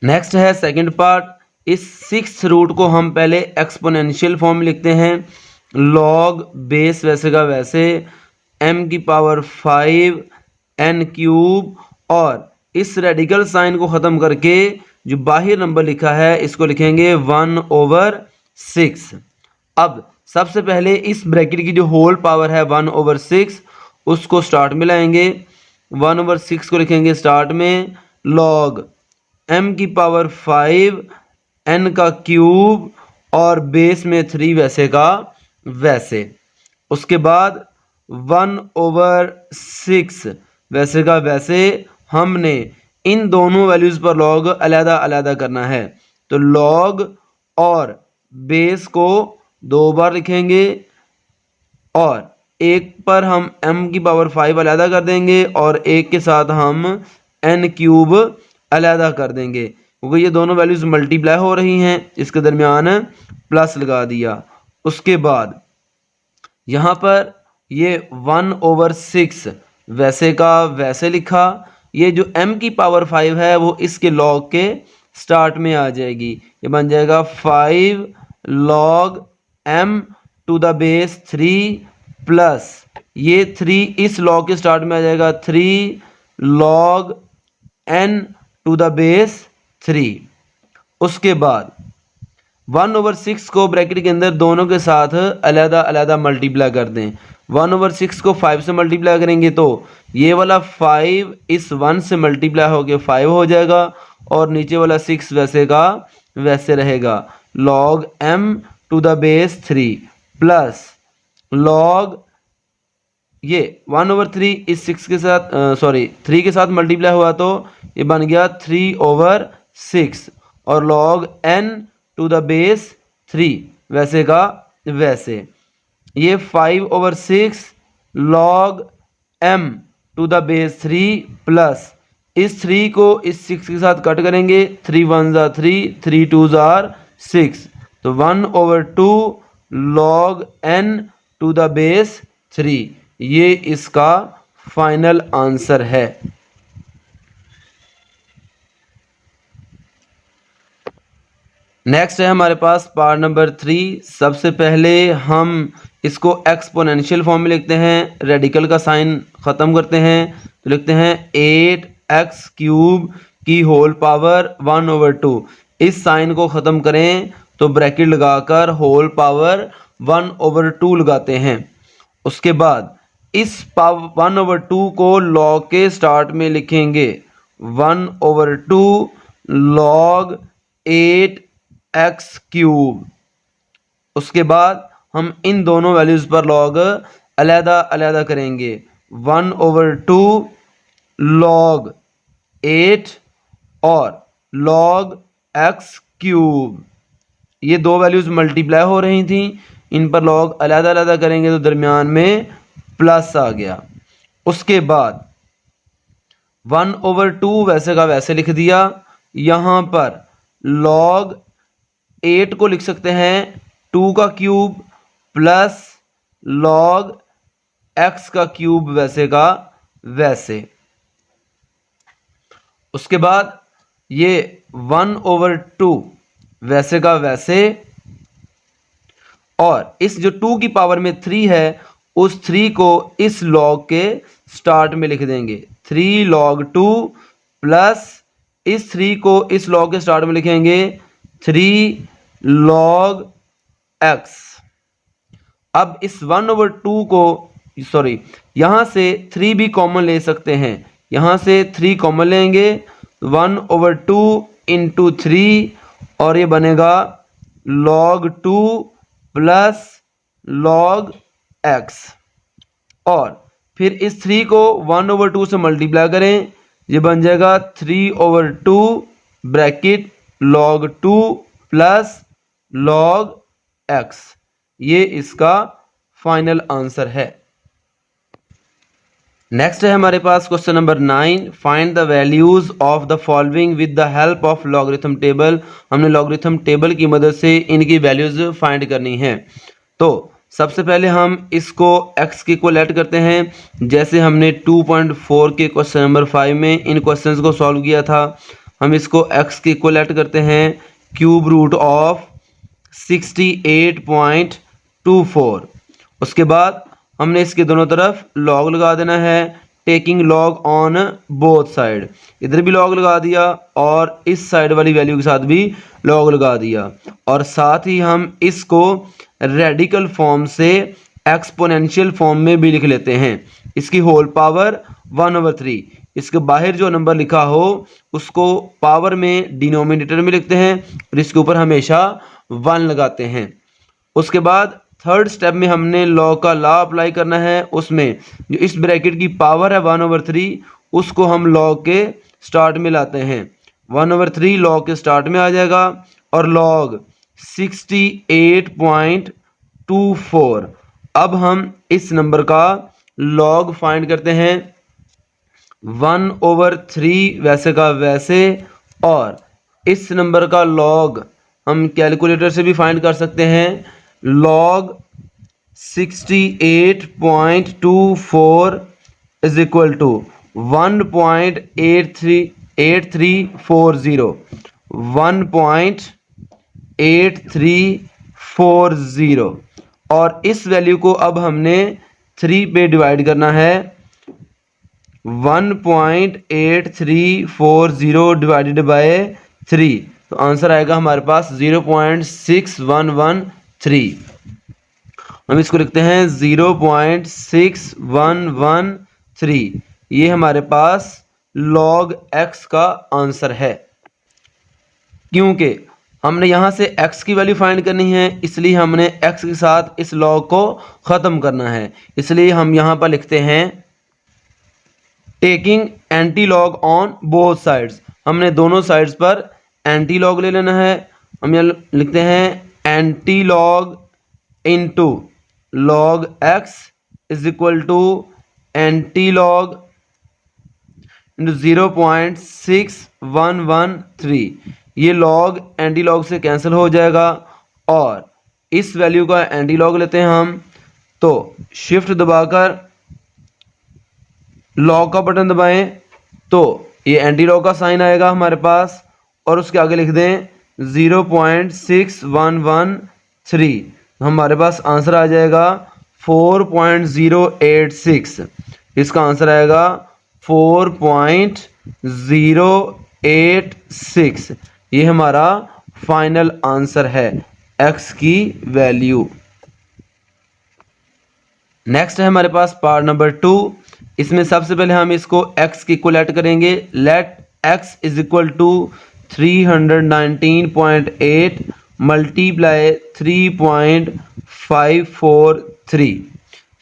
नेक्स्ट है सेकंड पार्ट। इस 6th रूट को हम पहले एक्सपोनेंशियल फॉर्म में लिखते हैं, log बेस वैसे का वैसे m की पावर 5 n क्यूब, और इस रेडिकल साइन को ख़त्म करके जो बाहर नंबर लिखा है इसको लिखेंगे 1/6। 6। अब सबसे पहले इस ब्रैकेट की जो होल पावर है 1/6 उसको स्टार्ट में लाएंगे। 1/6 को लिखेंगे स्टार्ट में, लॉग m की पावर 5 n का क्यूब और बेस में 3 वैसे का वैसे। उसके बाद 1/6 वैसे का वैसे हमने इन दोनों वैल्यूज़ पर लॉग अलग अलग करना है, तो लॉग और बेस को 2 बार लिखेंगे और एक पर हम m की पावर 5 अलग कर देंगे और एक के साथ हम n क्यूब अलग कर देंगे, क्योंकि ये दोनों वैल्यूज़ मल्टीप्लाई हो रही हैं, इसके दरमियान प्लस लगा दिया। उसके बाद यहाँ पर ये 1/6 वैसे का वैसे लिखा। ये जो m की पावर 5 है वो इसके लॉग के स्टार्ट में आ जाएगी, ये बन जाएगा 5 log m to the base 3 plus ये 3 इस लॉग के स्टार्ट में आ जाएगा 3 log n to the base 3। उसके बाद 1/6 को ब्रैकेट के अंदर दोनों के साथ अलग अलग मल्टीप्लाई कर दें। 1/6 को 5 से मल्टीप्लाई करेंगे तो ये वाला 5 इस 1 से मल्टीप्लाई होकर 5 हो जाएगा और नीचे वाला 6 वैसे का वैसे रहेगा। log m to the base 3 plus log ये 1/3 इस 6 के साथ 3 के साथ मल्टीप्लाई हुआ तो ये बन गया 3/6 और log n to the base 3 वैसे का वैसे। ये 5/6 log m to the base 3 plus इस 3 को इस 6 के साथ कट करेंगे, 3 1 ज़ा 3, 3 2 ज़ा 6, तो 1/2 log n to the base 3, ये इसका फाइनल आंसर है। नेक्स्ट है हमारे पास पार्ट नंबर 3। सबसे पहले हम इसको एक्सपोनेंशियल फॉर्म में लिखते हैं, रेडिकल का साइन ख़त्म करते हैं तो लिखते हैं 8x³ की होल पावर 1/2। इस साइन को ख़त्म करें तो ब्रैकेट लगाकर होल पावर 1/2 लगाते हैं। उसके बाद इस 1/2 को लॉग के स्टार्ट में लिखेंगे, 1/2 log 8x³। उसके बाद हम इन दोनों वैल्यूज़ पर लॉग अलग अलग करेंगे, 1/2 log 8 और log x³। ये दो वैल्यूज़ मल्टीप्लाई हो रही थी, इन पर लॉग अलग अलग करेंगे तो दरमियान में प्लस आ गया। उसके बाद 1/2 वैसे का वैसे लिख दिया। यहाँ पर log 8 को लिख सकते हैं 2 का क्यूब प्लस log x का क्यूब वैसे का वैसे। उसके बाद ये 1/2 वैसे का वैसे और इस जो 2 की पावर में 3 है उस 3 को इस log के स्टार्ट में लिख देंगे, 3 log 2 प्लस इस 3 को इस log के स्टार्ट में लिखेंगे 3 log x। अब इस 1/2 को यहां से 3 भी कॉमन ले सकते हैं, यहां से 3 कॉमन लेंगे 1/2 इंटू 3 और ये बनेगा log 2 प्लस log x और फिर इस 3 को 1/2 से मल्टीप्लाई करें, ये बन जाएगा 3/2 bracket log 2 plus log x। ये इसका फाइनल आंसर है। नेक्स्ट है हमारे पास question number 9, find the values of the following with the help of logarithm table. हमने लॉगरिथम टेबल की मदद से इनकी वैल्यूज फाइंड करनी है। तो सबसे पहले हम इसको x के इक्वल ऐड करते हैं, जैसे हमने 2.4 के क्वेश्चन नंबर 5 में इन क्वेश्चंस को सॉल्व किया था। हम इसको x के इक्वल ऐड करते हैं क्यूब रूट ऑफ 68.24। उसके बाद हमने इसके दोनों तरफ लॉग लगा देना है taking log on both side, इधर भी लॉग लगा दिया और इस साइड वाली वैल्यू के साथ भी लॉग लगा दिया, और साथ ही हम इसको रेडिकल फॉर्म से एक्सपोनेंशियल फॉर्म में भी लिख लेते हैं। इसकी होल पावर 1/3, इसके बाहर जो नंबर लिखा हो उसको पावर में डिनोमिनेटर में लिखते हैं और इसके ऊपर हमेशा 1 लगाते हैं। उसके बाद थर्ड स्टेप में हमने लॉग का लॉ अप्लाई करना है। उसमें जो इस ब्रैकेट की पावर है 1/3 उसको हम लॉग के स्टार्ट में लाते हैं। 1/3 लॉग के स्टार्ट में आ जाएगा और लॉग 68.24। अब हम इस नंबर का लॉग फाइंड करते हैं। 1/3 वैसे का वैसे, और इस नंबर का लॉग हम कैलकुलेटर से भी फाइंड कर सकते हैं। लॉग 68.24 इज इक्वल टू 1.8340, 1.8340, और इस वैल्यू को अब हमने 3 पे डिवाइड करना है। 1.8340 डिवाइडेड बाय 3, तो आंसर आएगा हमारे पास 0.6113। हम इसको लिखते हैं 0.6113। ये हमारे पास log x का आंसर है। क्योंकि हमने यहाँ से x की वैल्यू फाइंड करनी है इसलिए हमने x के साथ इस log को ख़त्म करना है, इसलिए हम यहाँ पर लिखते हैं taking anti log on both sides. हमने दोनों साइड्स पर एंटी लॉग ले लेना है। हम यहाँ लिखते हैं anti log into log x is equal to anti log into 0.6113। ये लॉग एंटी लॉग से कैंसिल हो जाएगा और इस वैल्यू का एंटी लॉग लेते हैं हम, तो शिफ्ट दबाकर लॉग का बटन दबाएं तो ये एंटी लॉग का साइन आएगा हमारे पास, और उसके आगे लिख दें 0.6113। हमारे पास आंसर आ जाएगा 4.086। इसका आंसर आएगा 4.086। ये हमारा फाइनल आंसर है x की वैल्यू। नेक्स्ट है हमारे पास पार्ट नंबर 2। इसमें सबसे पहले हम इसको x की इक्वलेट करेंगे। Let x is equal to 319.8 multiply 3.543।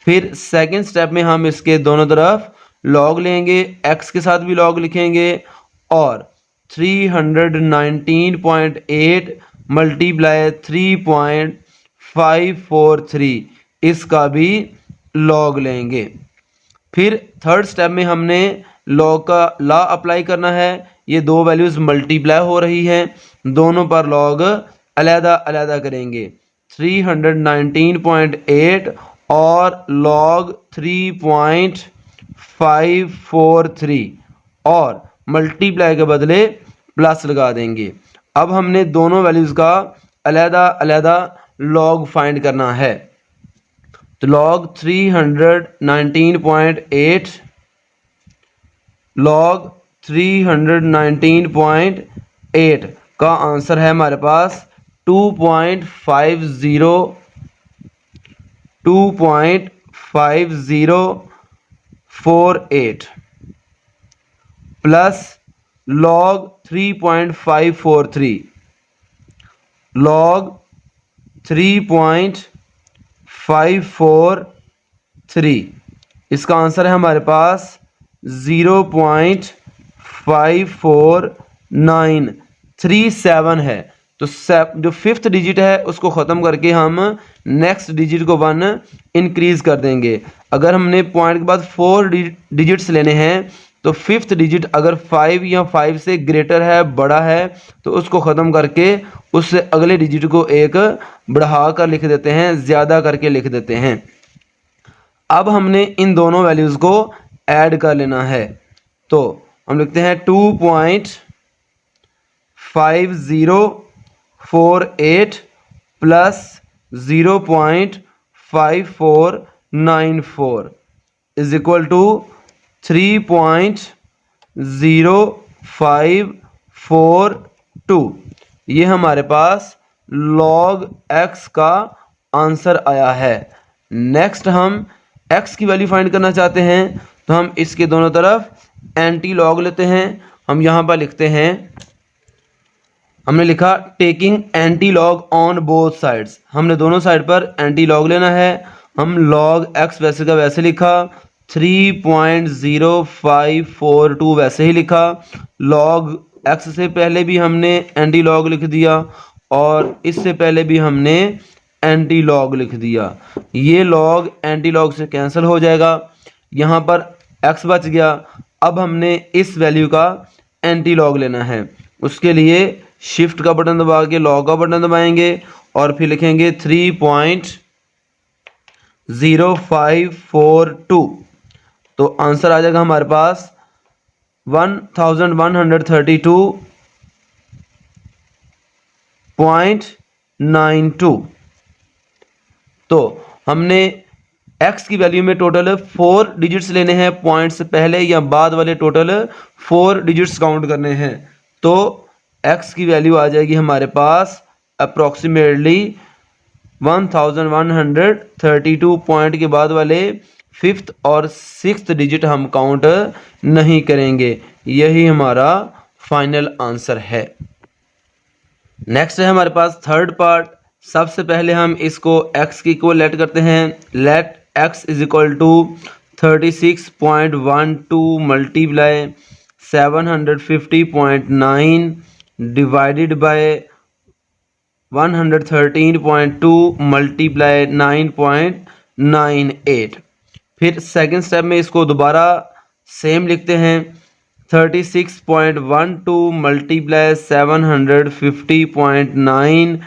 फिर सेकेंड स्टेप में हम इसके दोनों तरफ लॉग लेंगे, x के साथ भी लॉग लिखेंगे और 319.8 मल्टीप्लाई 3.543 इसका भी लॉग लेंगे। फिर थर्ड स्टेप में हमने लॉग का लॉ अप्लाई करना है। ये दो वैल्यूज़ मल्टीप्लाई हो रही हैं, दोनों पर लॉग अलहदा अलहदा करेंगे। 319.8 और लॉग 3.543 और मल्टीप्लाई के बदले प्लस लगा देंगे। अब हमने दोनों वैल्यूज़ का अलहदा अलहदा लॉग फाइंड करना है। तो लॉग 319.8 लॉग 319.8 का आंसर है हमारे पास 2.5048 प्लस लॉग 3.543 लॉग 3.543। इसका आंसर है हमारे पास 0.54937 है। तो जो फिफ्थ डिजिट है उसको ख़त्म करके हम नेक्स्ट डिजिट को 1 इंक्रीज़ कर देंगे। अगर हमने पॉइंट के बाद 4 डिजिट्स लेने हैं तो फिफ्थ डिजिट अगर 5 या 5 से ग्रेटर है, बड़ा है, तो उसको ख़त्म करके उससे अगले डिजिट को एक बढ़ा कर लिख देते हैं, ज़्यादा करके लिख देते हैं। अब हमने इन दोनों वैल्यूज़ को ऐड कर लेना है। तो हम लिखते हैं 2.5048 प्लस 0.5494 इज इक्वल टू 3.0542 ये हमारे पास log x का आंसर आया है। नेक्स्ट हम x की वैल्यू फाइंड करना चाहते हैं तो हम इसके दोनों तरफ एंटी लॉग लेते हैं। हम यहाँ पर लिखते हैं, हमने लिखा taking anti log on both sides, हमने दोनों साइड पर एंटी लॉग लेना है। हम log x वैसे का वैसे लिखा, 3.0542 वैसे ही लिखा। log x से पहले भी हमने एंटी लॉग लिख दिया और इससे पहले भी हमने एंटी लॉग लिख दिया। ये लॉग एंटी लॉग से कैंसिल हो जाएगा, यहाँ पर x बच गया। अब हमने इस वैल्यू का एंटी लॉग लेना है, उसके लिए शिफ्ट का बटन दबा के लॉग का बटन दबाएंगे और फिर लिखेंगे 3.0542 तो आंसर आ जाएगा हमारे पास 1132.92। तो हमने x की वैल्यू में टोटल 4 डिजिट्स लेने हैं, पॉइंट से पहले या बाद वाले टोटल 4 डिजिट्स काउंट करने हैं। तो x की वैल्यू आ जाएगी हमारे पास अप्रोक्सीमेटली 1132 पॉइंट के बाद वाले 5th और 6th डिजिट हम काउंट नहीं करेंगे। यही हमारा फाइनल आंसर है। नेक्स्ट है हमारे पास थर्ड पार्ट। सबसे पहले हम इसको x की इक्वल लेट करते हैं। Let x is equal to 36.12 multiply 750.9 divided by 113.2 multiply 9.98। फिर सेकंड स्टेप में इसको दोबारा सेम लिखते हैं, 36.12 मल्टीप्लाई 750.9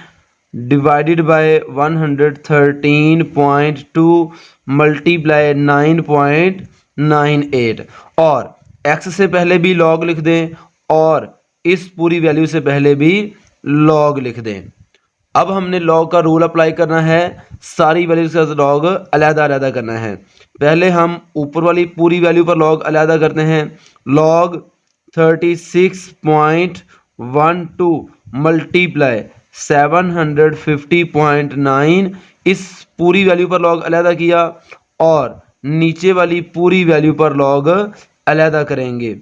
डिवाइडेड बाय 113.2 मल्टीप्लाई 9.98। और x से पहले भी लॉग लिख दें और इस पूरी वैल्यू से पहले भी लॉग लिख दें। अब हमने लॉग का रूल अप्लाई करना है, सारी वैल्यूज का लॉग अलग अलग करना है। पहले हम ऊपर वाली पूरी वैल्यू पर लॉग अलग करते हैं। लॉग 36.12 मल्टीप्लाई 750.9 इस पूरी वैल्यू पर लॉग अलग किया और नीचे वाली पूरी वैल्यू पर लॉग अलग करेंगे।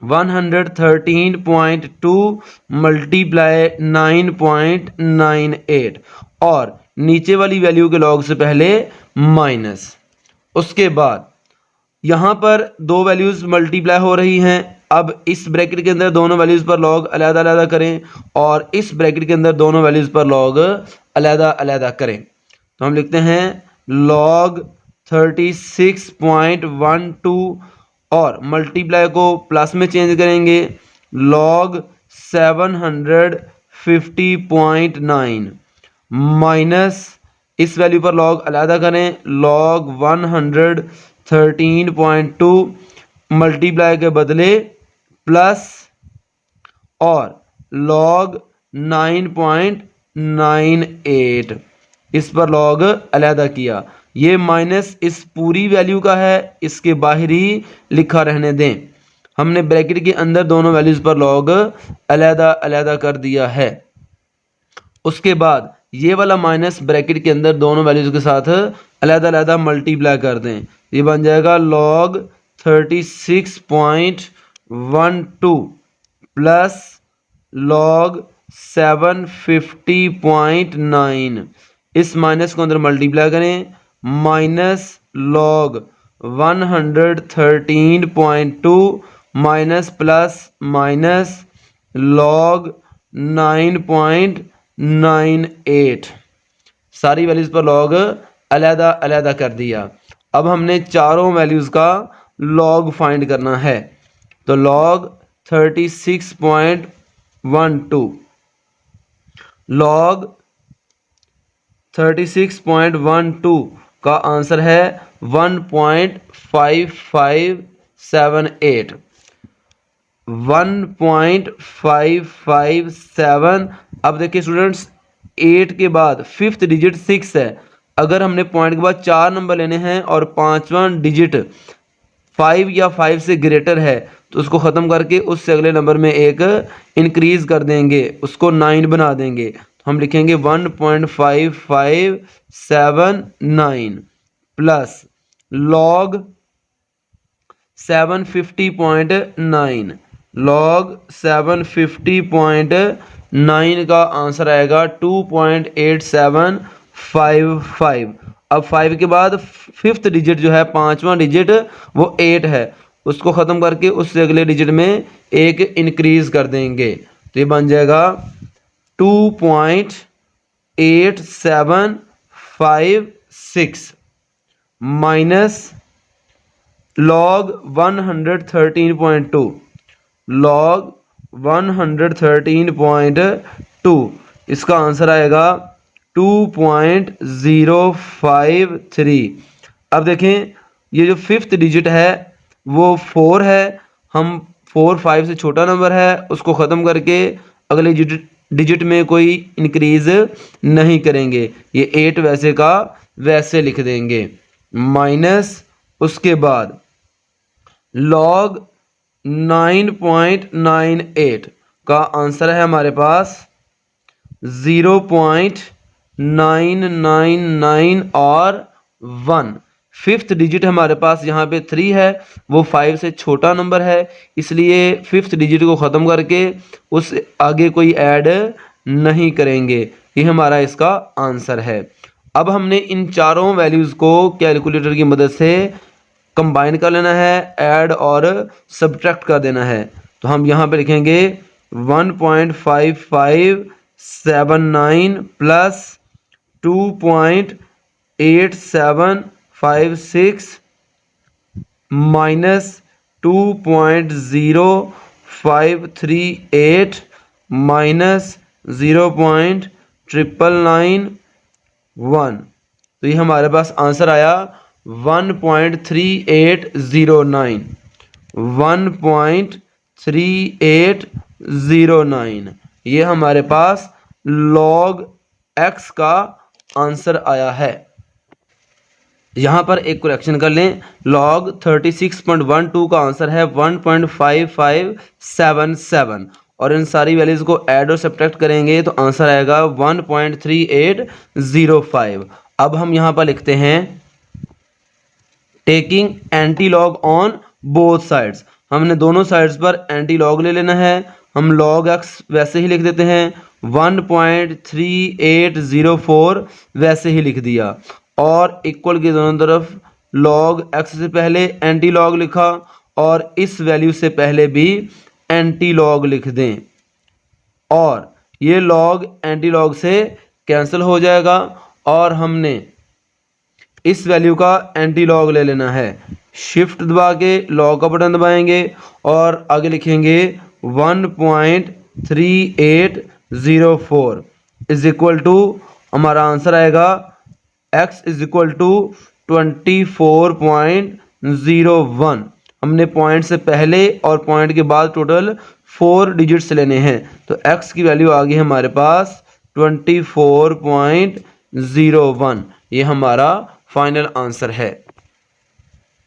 113.2 मल्टीप्लाई 9.98 और नीचे वाली वैल्यू के लॉग से पहले माइनस। उसके बाद यहाँ पर दो वैल्यूज मल्टीप्लाई हो रही हैं। अब इस ब्रैकेट के अंदर दोनों वैल्यूज पर लॉग अलग अलग करें और इस ब्रैकेट के अंदर दोनों वैल्यूज पर लॉग अलग अलग करें। तो हम लिखते हैं log 36.12 और मल्टीप्लाई को प्लस में चेंज करेंगे log 750.9 माइनस इस वैल्यू पर लॉग अलग करें log 113.2 मल्टीप्लाई के बदले प्लस और log 9.98 इस पर लॉग अलग किया। ये माइनस इस पूरी वैल्यू का है, इसके बाहर ही लिखा रहने दें। हमने ब्रैकेट के अंदर दोनों वैल्यूज पर लॉग अलग अलग कर दिया है। उसके बाद ये वाला माइनस ब्रैकेट के अंदर दोनों वैल्यूज के साथ अलग अलग मल्टीप्लाई कर दें। ये बन जाएगा log 36.12 प्लस log 750.9 इस माइनस को अंदर मल्टीप्लाई करें minus log 113.2 minus plus minus log 9.98 सारी वैल्यूज पर लॉग अलग अलग कर दिया। अब हमने चारों वैल्यूज का लॉग फाइंड करना है। तो log 36.12 log 36.12 का आंसर है 1.5578 1.557। अब देखिए स्टूडेंट्स 8 के बाद 5th डिजिट 6 है। अगर हमने पॉइंट के बाद 4 नंबर लेने हैं और 5वां डिजिट 5 या 5 से ग्रेटर है तो उसको ख़त्म करके उससे अगले नंबर में एक इंक्रीज़ कर देंगे, उसको 9 बना देंगे। तो हम लिखेंगे 1.5579 प्लस लॉग 750.9, लॉग 750.9 का आंसर आएगा 2.8755। अब 5 के बाद फिफ्थ डिजिट जो है, पांचवा डिजिट, वो 8 है, उसको ख़त्म करके उससे अगले डिजिट में एक इंक्रीज कर देंगे तो ये बन जाएगा 2.8756 माइनस लॉग 113.2, लॉग 113.2, इसका आंसर आएगा 2.053। अब देखें ये जो फिफ्थ डिजिट है वो 4 है, हम 4 5 से छोटा नंबर है, उसको ख़त्म करके अगले डिजिट में कोई इंक्रीज नहीं करेंगे, ये 8 वैसे का वैसे लिख देंगे, माइनस उसके बाद लॉग 9.98 का आंसर है हमारे पास 0.999 और 1। फिफ्थ डिजिट हमारे पास यहाँ पे 3 है, वो 5 से छोटा नंबर है, इसलिए फिफ्थ डिजिट को ख़त्म करके उस आगे कोई ऐड नहीं करेंगे। ये हमारा इसका आंसर है। अब हमने इन चारों वैल्यूज़ को कैलकुलेटर की मदद से कंबाइन कर लेना है, ऐड और सब्ट्रैक्ट कर देना है। तो हम यहाँ पे लिखेंगे 1.5579 प्लस 2.8756 माइनस 2.0538 माइनस 0.999 तो ये हमारे पास आंसर आया 1.3809, 1.3809। ये हमारे पास log x का आंसर आया है। यहाँ पर एक करेक्शन कर लें, log 36.12 का आंसर है 1.5577 और इन सारी वैल्यूज़ को ऐड और सब्ट्रैक्ट करेंगे तो आंसर आएगा 1.3805। अब हम यहाँ पर लिखते हैं taking anti log on both sides, हमने दोनों साइड्स पर एंटी लॉग ले लेना है। हम log x वैसे ही लिख देते हैं, 1.3804 वैसे ही लिख दिया और इक्वल के दोनों तरफ log x से पहले एंटी लॉग लिखा और इस वैल्यू से पहले भी एंटी लॉग लिख दें और ये log एंटी लॉग से कैंसिल हो जाएगा और हमने इस वैल्यू का एंटी लॉग ले लेना है। शिफ्ट दबा के लॉग का बटन दबाएंगे और आगे लिखेंगे 1.3804 इज इक्वल टू, हमारा आंसर आएगा x इज इक्वल टू 24.01। हमने पॉइंट से पहले और पॉइंट के बाद टोटल 4 डिजिट्स लेने हैं तो x की वैल्यू आ गई हमारे पास 24.01। ये हमारा फाइनल आंसर है।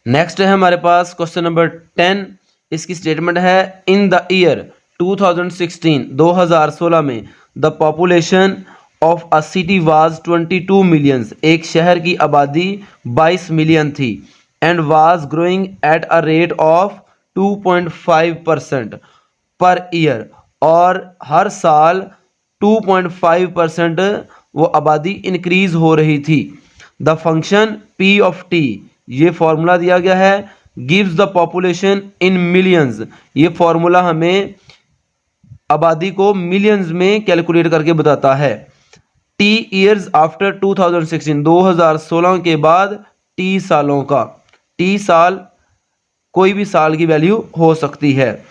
नेक्स्ट है हमारे पास क्वेश्चन नंबर 10। इसकी स्टेटमेंट है इन द ईयर 2016 में the population of a city was 22 millions, एक शहर की आबादी 22 मिलियन थी and was growing at a rate of 2.5% per year, और हर साल 2.5% वो आबादी इंक्रीज हो रही थी। The function p of t, ये फॉर्मूला दिया गया है, gives the population in millions, ये फॉर्मूला हमें आबादी को मिलियंस में कैलकुलेट करके बताता है। t ईयर्स आफ्टर 2016 के बाद t सालों का, t साल कोई भी साल की वैल्यू हो सकती है।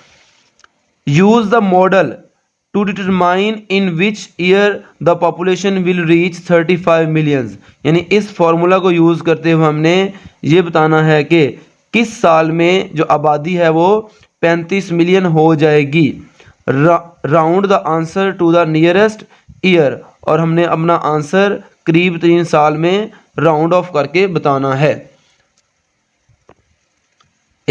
Use the model to determine in which year the population will reach 35 millions, यानी इस फॉर्मूला को यूज़ करते हुए हमने ये बताना है कि किस साल में जो आबादी है वो 35 मिलियन हो जाएगी। Round the answer to the nearest year, और हमने अपना आंसर करीब 3 साल में राउंड ऑफ करके बताना है।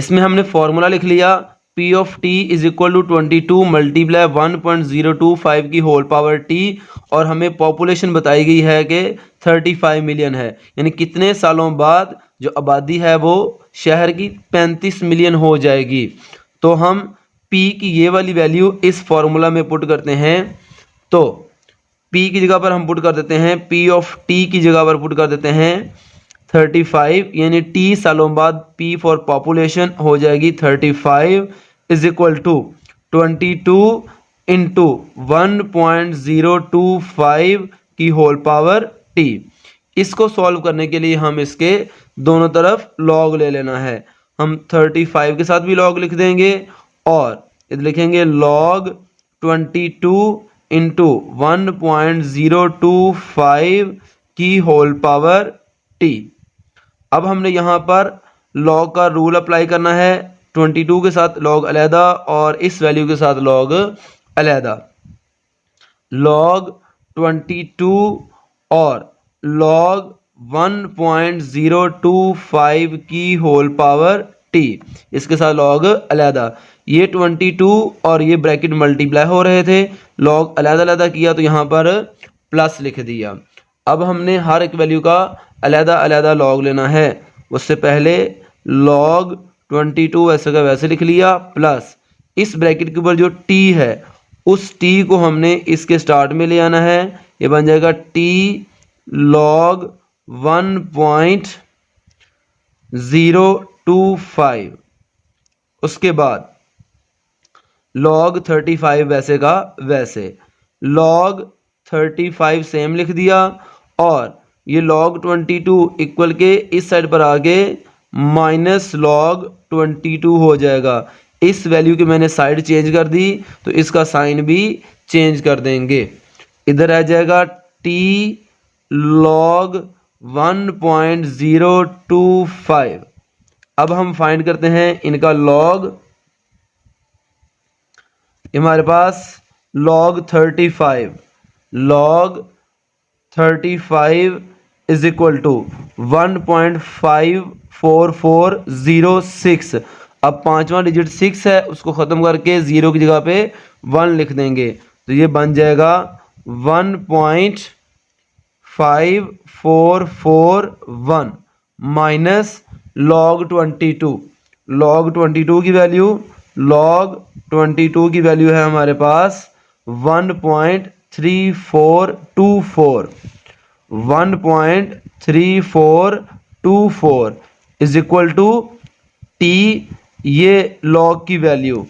इसमें हमने फॉर्मूला लिख लिया P of t is equal to 22 multiply 1.025 की होल पावर टी, और हमें पॉपुलेशन बताई गई है कि 35 मिलियन है, यानी कितने सालों बाद जो आबादी है वो शहर की 35 मिलियन हो जाएगी। तो हम P की ये वाली वैल्यू इस फॉर्मूला में पुट करते हैं, तो P की जगह पर हम पुट कर देते हैं, P ऑफ टी की जगह पर पुट कर देते हैं 35, यानी टी सालों बाद P फॉर पॉपुलेशन हो जाएगी 35 इज इक्वल टू 22 इंटू 1.025 की होल पावर टी। इसको सॉल्व करने के लिए हम इसके दोनों तरफ लॉग ले लेना है। हम 35 के साथ भी लॉग लिख देंगे और इधर लिखेंगे लॉग 22 इंटू 1.025 की होल पावर टी। अब हमने यहाँ पर लॉग का रूल अप्लाई करना है, 22 के साथ लॉग अलहदा और इस वैल्यू के साथ लॉग अलहदा। लॉग 22 और लॉग 1.025 की होल पावर टी, इसके साथ लॉग अलहदा। ये 22 और ये ब्रैकेट मल्टीप्लाई हो रहे थे, लॉग अलहदा अलहदा किया तो यहाँ पर प्लस लिख दिया। अब हमने हर एक वैल्यू का अलहदा अलहदा लॉग लेना है। उससे पहले लॉग 22 वैसे का वैसे लिख लिया, प्लस इस ब्रैकेट के ऊपर जो टी है उस टी को हमने इसके स्टार्ट में ले आना है। ये बन जाएगा टी लॉग 1.025। उसके बाद लॉग 35 वैसे का वैसे, लॉग 35 सेम लिख दिया, और ये लॉग 22 इक्वल के इस साइड पर आगे माइनस लॉग 22 हो जाएगा। इस वैल्यू की मैंने साइड चेंज कर दी तो इसका साइन भी चेंज कर देंगे। इधर आ जाएगा टी लॉग 1.025। अब हम फाइंड करते हैं इनका लॉग। हमारे पास लॉग 35 इज इक्वल टू 1.54406। अब पांचवा डिजिट 6 है, उसको ख़त्म करके 0 की जगह पे 1 लिख देंगे, तो ये बन जाएगा 1.5441 माइनस लॉग 22। लॉग 22 की वैल्यू है हमारे पास 1.3424 इज इक्वल टू टी। ये लॉग की वैल्यू,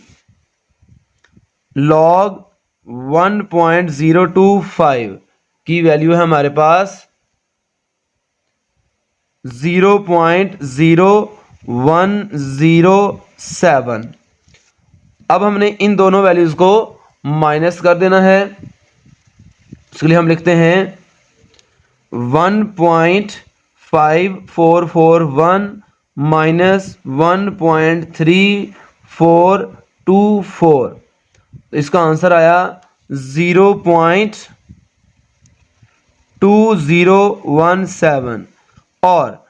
लॉग 1.025 की वैल्यू है हमारे पास 0.0107। अब हमने इन दोनों वैल्यूज को माइनस कर देना है। उसके लिए हम लिखते हैं 1.5441 माइनस 1.3424, तो इसका आंसर आया 0.2017। और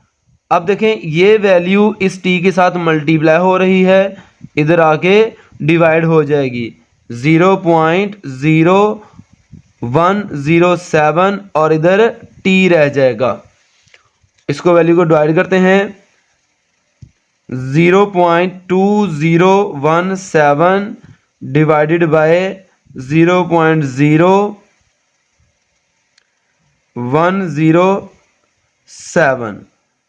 अब देखें ये वैल्यू इस टी के साथ मल्टीप्लाई हो रही है, इधर आके डिवाइड हो जाएगी 0.0107 और इधर टी रह जाएगा। इसको वैल्यू को डिवाइड करते हैं, 0.2017 डिवाइडेड बाय 0.107,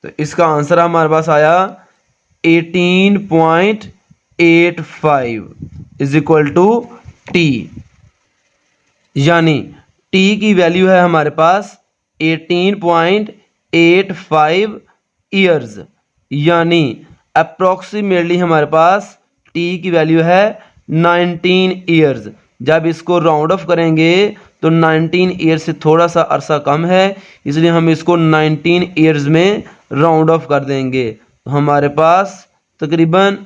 तो इसका आंसर हमारे पास आया 18.85 इज इक्वल टू टी। यानी टी की वैल्यू है हमारे पास 18.85 ईयर्स, यानी अप्रोक्सीमेटली हमारे पास टी की वैल्यू है 19 ईयर्स। जब इसको राउंड ऑफ करेंगे तो 19 ईयर्स से थोड़ा सा अरसा कम है, इसलिए हम इसको 19 ईयर्स में राउंड ऑफ कर देंगे। तो हमारे पास तकरीबन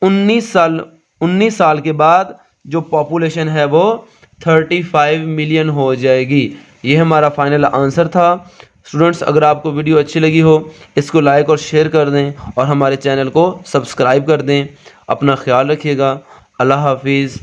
19 साल के बाद जो पॉपुलेशन है वो 35 मिलियन हो जाएगी। ये हमारा फाइनल आंसर था। स्टूडेंट्स, अगर आपको वीडियो अच्छी लगी हो इसको लाइक और शेयर कर दें और हमारे चैनल को सब्सक्राइब कर दें। अपना ख्याल रखिएगा। अल्लाह हाफिज़।